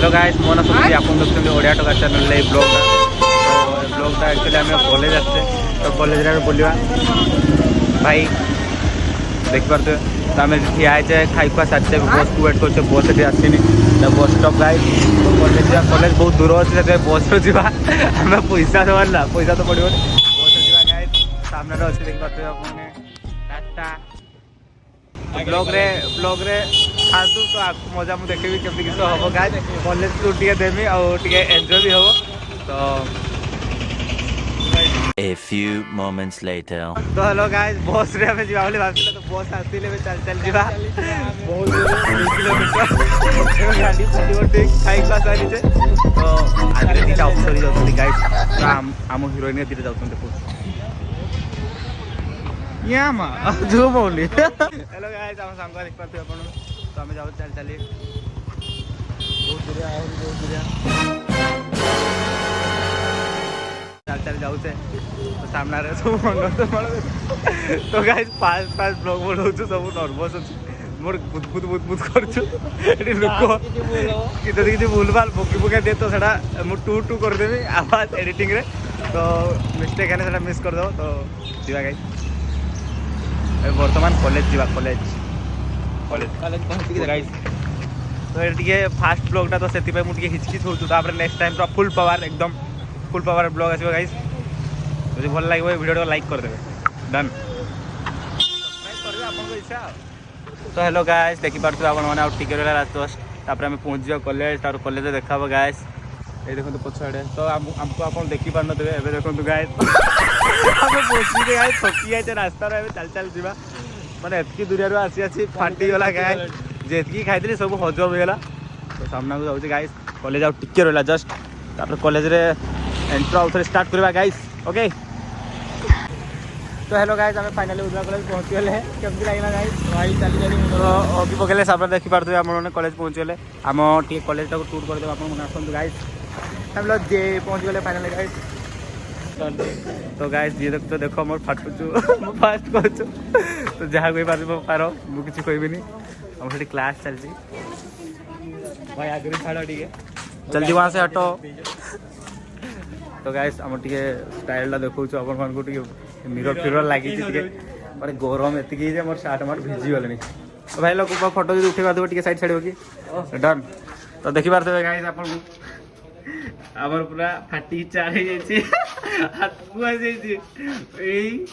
Hello guys मो ना सुखी आपन देखते ओडिया टका चैनल ले ब्लॉगटा तो ब्लॉगटा एक्चुअली आम कॉलेज आसते तो कॉलेज रे बुलवा भाई देख पारे तो आम ठिया है खाई खुआ सारे बस को वेट कर बस ये आसनी तो bus stop guys college college बहुत दूर अच्छे बस रो जा आम पैसा देवार ना पैसा तो पड़ो बस जा गाइस सामने अच्छे देख पारे आपने टाटा ब्लॉग रे खातु तो आपको मजा मुझे देखेबी केमती किस हम गाइस कॉलेज टूर टे देमी और टे एंजॉय भी हम तो A few moments later. तो हेलो गाइस बस रे हमें जीवा बोली भाबथिले तो बस आसीले में चल चल जीवा बहुत दूर 2 किलोमीटर गाड़ी फटी खाई क्लास आनी छे तो आगे दिटा ऑफसर जाउछथि गाइस तो हम हीरोइन दिटा जाउछन देखो यामा जो बोली हेलो गाइस हम संग देख पाते अपन तो हमें जाउ चल चली बहुत दूर चल चल जाऊ तो सामना रे सब मन तो गाइस पास ब्लॉग बोलौ सब नर्वस अछि मोर बुद करछु एडी लोक किछि भूलभाल बोकी बोका दे तो सेटा मु टू कर देबी आवाज एडिटिंग रे तो मिस्टेक है सेटा मिस कर दो तो जीवा गाइस वर्तमान कॉलेज जीवा कॉलेज पहुंची गाइस तो ये फास्ट ब्लॉगटा तो से मुझे हिचकिच हो तापर नेक्स्ट टाइम पूरा फुल पावर एकदम फुल पावर ब्लॉग आसो गाइस जो भल लगे वीडियो लाइक कर देवे डन सब्सक्राइब करबे आपन इच्छा तो हेलो गाइस देखि पारछु आपन माने आउट टिके लास्ट बस तापर हम पहुंच जाओ कॉलेज तार कॉलेज देखाबो गाइस ए देखो तो पछाड़े तो हमको आपन देखि पार न देबे एबे देखो तो गाइस हम पहुंची गए गाइस थकी जाय रास्ता रे चल चल जीवा माने एतकी दूरिया रो आसी फाटी गला गाइस जेतकी खाइतली सब हजम हो गेला तो सामना को जाउची गाइस कॉलेज आउट टिके रहला जस्ट तापर कॉलेज रे एंट्रो आउथरे स्टार्ट करबा गाइस ओके तो हेलो गाइस हमें फाइनली उदला कॉलेज पहुंच गले केमती लागला गाइस भाई चली चली तो अभी पकेले सामने देखि पारथु हमने कॉलेज पहुंच गले हम टी कॉलेज टाको टूर कर देबा आपन मन आसन गाइस हम लोग जे पहुंच गले फाइनली गाइस तो गाइस ये तो देखो मोर फाटुचु मो फास्ट करछु तो जहा कोई पारो मु किछि कहबिनी हम सेठी क्लास चलजी भाई आगे छाड़ टिके जल्दी वहां से हटो तो गाइस हम टिके स्टाइल देखौ छु अपन मन को टिके मिरर फिरर लागी टिके माने गरम एतिकी जे मोर शर्ट मार भिजी गलनी तो भाई लोग फोटो जो उठेबा दो टिके साइड छाड़ियो की डन तो देखि पारते गाइस अपन हमर पूरा फाटी चाहे जाई हाथ को आ जाई ए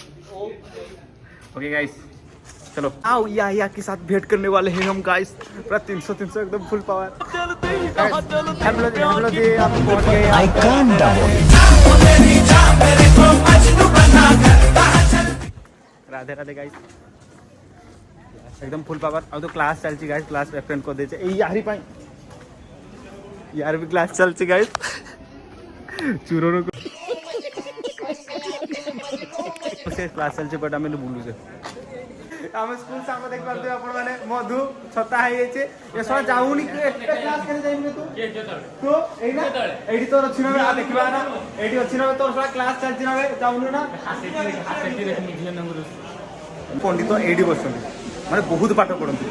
ओके गाइस चलो आओ या के साथ भेंट करने वाले हैं हम गाइस पूरा 300 एकदम फुल पावर हम लोग ये आप पहुंच गए I can't Radhe Radhe guys एकदम फुल पावर अब तो क्लास चलची गाइस क्लास एटेंड कर दे छे ए यार ही पाई यार भी क्लास चलची गाइस चूरो से क्लास चलची बट हम बुलू से हम स्कूल सामने देख पारते अपन माने मधु छता है छे ए सो जाउनी के एकटा क्लास करे जाइबे तो एना एडी तो अछि ना आ देखबा ना एडी अछि ना तोर सा क्लास चलछि ना जाउनु ना हासेटी देख निकले नंबर पंडित तो एडी बसुन माने बहुत पाठ पढंती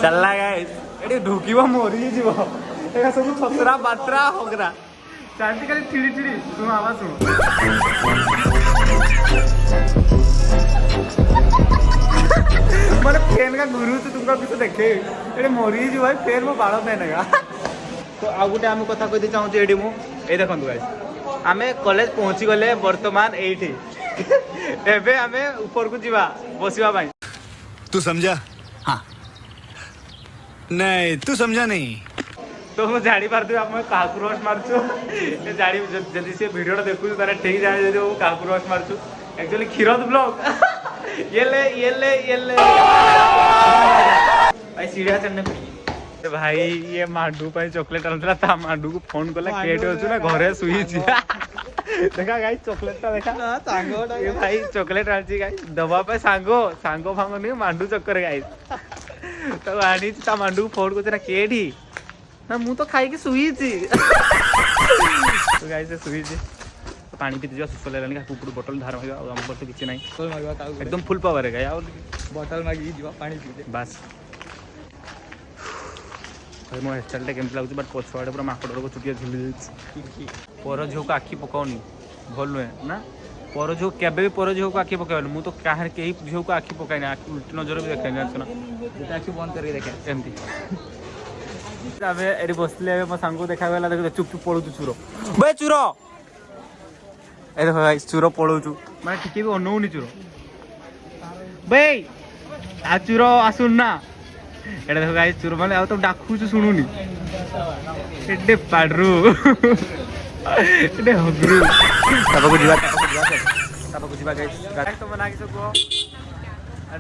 चलला गाइस एडी ढुकीबो मोरी जीवो एका सब छतरा बात्रा होगरा शांति करे चिड़ी चिड़ी तुम आवाज सुनो माने फैन का गुरु तो तुमका भी तो देखे एडे मोरी जी भाई फैन मो बाळ पेनेगा तो आ गुटे हम कथा कहि दे चाहू एडी मु ए देखन गाइस हमें कॉलेज पहुंची गले वर्तमान एठी एबे हमें ऊपर को जीवा बसिबा भाई तू समझा हां नहीं तू समझा नहीं तो मैं जानी पारथि हम काकुरस मारछु ए जानी जल्दी से वीडियो देखु तारे ठीक जाने जो काकुरस मारछु एक्चुअली खिरोद ब्लॉग ये ले भाई सीढ़िया चढ़ने पे भाई ये मांडू पे चॉकलेट आनला था मांडू को फोन कला केट होछु ना घरे सुई छी देखा गाइस चॉकलेट ता देखा ना सांगो ये भाई चॉकलेट आछि गाइस दबा पे सांगो फांगो नहीं मांडू चक्कर गाइस तो आनी ता मांडू को फोन को तेरा केडी ना मु तो खाई के सुई छी तो गाइस सुई छी पानी पीते जो सुसले रहनी का कुकुड़ बोतल धार मागा और हम पर तो किछ नहीं बोतल मागवा का एकदम फुल पावर है यार बोतल मागी जीवा पानी पीते बस भाई मो हेयरस्टाइल केमती लगुच बट पछुआड़े पूरा माकड़ को चुटिया झुली पर झील को आखि पकाउनी भल नुहे ना पर झील केबे भी पर झील को आखि पकाउनी मुझे तो कहीं कहीं झील को आखि पकाई आखि उल्टी नजर भी देखे ना आखि बंद करके देखे एमती ये बसले मो सांग देखा देख चुप चुप पड़ू चूर भाई चूर ए देख भाई चूर पड़ू मैं टिके भी अनौनी चूर भाई आ चूर आसुन ना एटा देखो गाइस चूर माने तो डाकुछु सुनुनी एडे पाडरू एडे हगरू तबको जीवा गाइस तो मना किसो को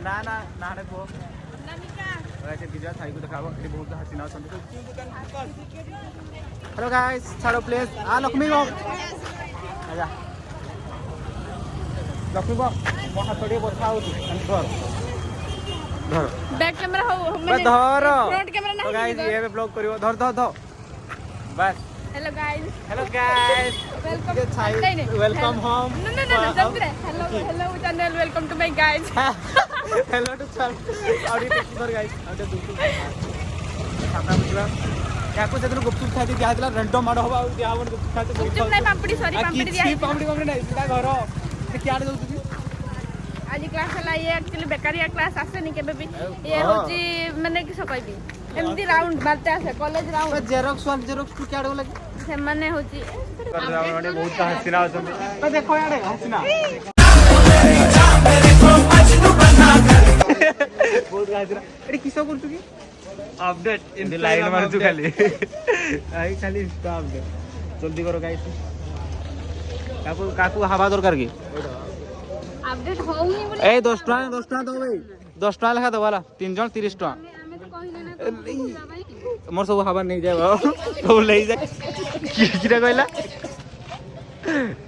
ना ना नाडे को ऐसे बिजा थाई को दिखाबो एटी बहुत हसीना छन हेलो गाइस छाड़ो प्लीज आ लक्ष्मी गो आजा लक्ष्मी गो मो हाथ थोड़ी बथा हो धर बैक कैमरा हो मैं धर फ्रंट कैमरा नहीं गाइस ये भी ब्लॉग करियो धर बस hello guys welcome welcome home no जल्दी hello channel welcome to my guys hello to चल और ये पर गाइस और दूसरा सामना बुझला क्या को जदन गुपचुप खाती दिया दिला रैंडम माड होबा दिया होबन गुपचुप खाते गुपचुप नहीं पापड़ी सॉरी पापड़ी दिया पापड़ी नहीं सीधा घर से क्या दउती आज क्लास हला ये एक्चुअली बेकारिया क्लास आसेनी केबे भी ये होची माने किस कहबी एमदी राउंड मारते आसे कॉलेज राउंड जेरोक्स तू क्या लगे से माने होची कर बहुत हसीना होଛନ୍ତି तो देखो यार हसीना बहुत हसीना एडी किसो करछु की अपडेट इन लाइन मारछु खाली आई खाली इंस्टा अपडेट जल्दी करो गाइस काकू हवा दरकार की अपडेट होउनी बोले ए 10 टका दो भाई 10 टका लेखा दो वाला 3 जन 30 टका हमें तो कहिना ना मोर सब हवा नहीं जाए सब ले जाए किरा कहला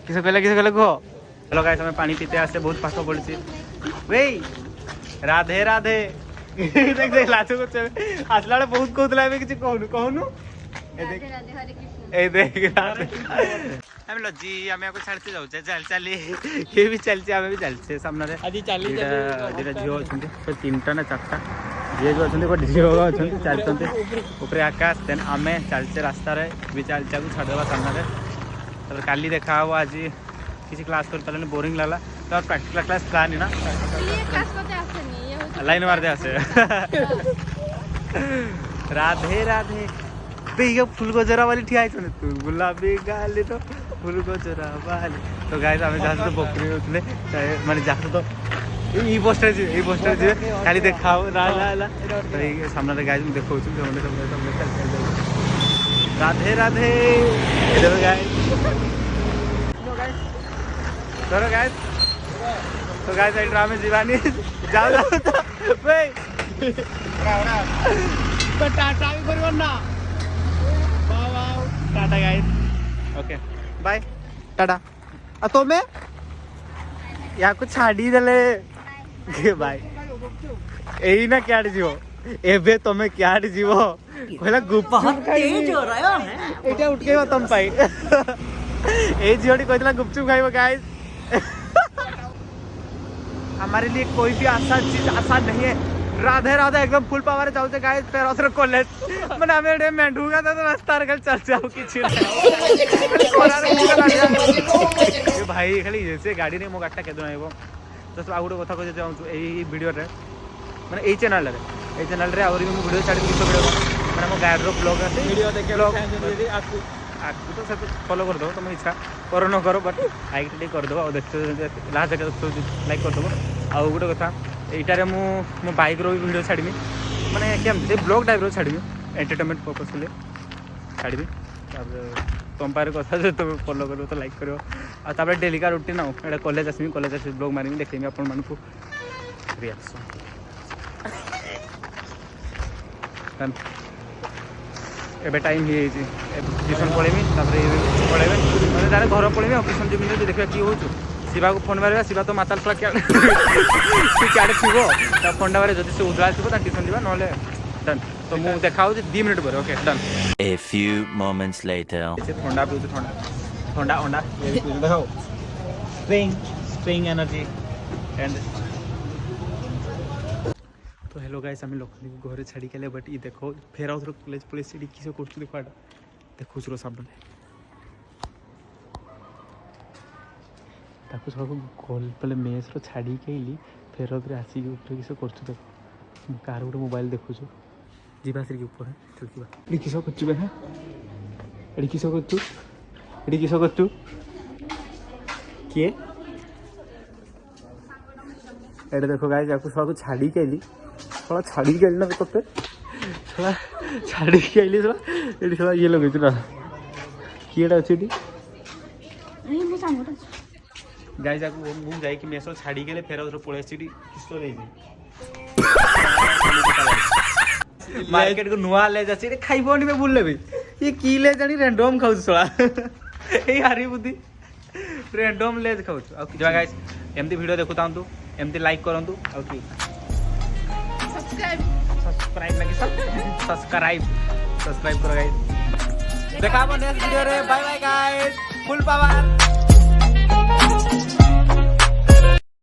किसे कहला को हेलो गाइस हमें पानी पीते आसे बहुत पास पड़छि वेई राधे राधे देख देख लाचो को आसला बहुत कहतला बे किछ कहनु ए देख राधे हरे कृष्ण ए देख राधे हम लज्जी हमें को छाड़ते जाऊ चल ये भी चलছে हमें भी चलছে सामने रे आज चली जेटा झियो अछंती तो तीनटा ना चारटा जे जो अछंती को झियो अछंती चलतंते ऊपर आकाश देन हमें चलছে रास्ता रे भी चलचा को छाड़ देबा सामने रे तब काली देखा हो आज किसी क्लास कर तले बोरिंग लागला तो प्रैक्टिकल क्लास प्लान है ना ये क्लास करते आसेनी ये होची लाइन मार दे आसे राधे राधे बेगा फूल को जरा वाली ठिया है तू गुलाबी गाली तो फूल को जरा वाली तो गाइस हमें जहां तो बकरी होतले माने जहां तो ई पोस्टर जे खाली देखाओ ला ला ला तो ये सामने रे गाइस देखो छु हमने चल राधे राधे इधर गाइस चलो गाइस तो गाइस आई ड्रामे जीवानी जाओ बे तो टाटा भी करियो ना wow tata guys okay bye tata आ तो मैं या कुछ छाड़ी देले के बाय एही ना क्या जीवो एबे तमे क्या जीवो कहला गुप्त तेज हो रहा है एटा उठ के तुम पाई ए जियोटी कहला गुपचुप खाइबो गाइस हमारे लिए कोई भी आसान नहीं है राधे राधे एकदम फुल पावर जाऊते गाइस फिर असर कॉलेज माने हमें डे मेंढूगा तो रास्ता रखल चल जाओ किछ ये भाई खाली जैसे गाड़ी ने मो गाटा के दोनाइबो तो सब आउडो कथा कह जाऊँ एई वीडियो रे माने एई चैनल रे और भी वीडियो छाड़ी किस वीडियो माने मो गाइड रो ब्लॉग है वीडियो देखे ब्लॉग आपको तो सब फॉलो कर दो तुम इच्छा करो न करो बट लाइक टे कर दो और देखते लास्ट तक लाइक कर दो आ गोटे कथा एटारे मो बाइक रो वीडियो छाड़मी माने केमती ब्लॉग टाइप रो छाड़मी एंटरटेनमेंट पर्पस ले छाड़मी तुम पारे कथा जो तुम फॉलो करो तो लाइक करो आ तापर डेली का रूटीन आउ एटा कॉलेज आसमी ब्लॉग मारमी देखैमी आपण मानकु रिएक्शन डन एबे टाइम ही जी ट्यूशन पढ़ेमी तापर पढ़ेबे माने तारे घर पढ़ेमी ऑफिस जमीन देखा कि हो शिवा को फोन मारे शिवा तो माताल फला क्या क्या थो तो फोन मारे जब से उदला थो ट्यूशन जावा ना डन तो मुझे देखा 2 मिनट पर okay done A few moments later. ठंडा पीऊ ठंडा ठंडा देखो स्प्रिंग एनर्जी एंड तो हेलो गाइस आम लखनी को घरे छाड़ी के बट ये देख फेर आउ कॉलेज पुलिस किस कर देखो आटा देखो सामने ताको सब गल पहले मेस छाड़ी के आइली फेर आसिक किस कर देख कार गोटे मोबाइल देखु जीवा से ऊपर चल ये किस कर ये किस कर ये किस कर किए एटा देखो गाइस आपको सब छाड़ी के आइली थोड़ा छाड़ी के आइली ना तो थोड़ा छाड़ी के आइली थोड़ा ये थोड़ा ये लगे ना किएटा अच्छे गाइस आपको मुझे जाइए मेस छाड़ी के फेर पड़े किस मार्केट को नुआ ले जाए खाइबनी में बुल लेबी ये की ले जानी रैंडम खाऊ छड़ा ये हारी बुद्धि रैंडम ले खाऊ गाइस एमती वीडियो देखु तांतु एमती लाइक करंतु आ की सब्सक्राइब लगी सब्सक्राइब करो गाइस देखा नेक्स्ट वीडियो रे bye bye guys full power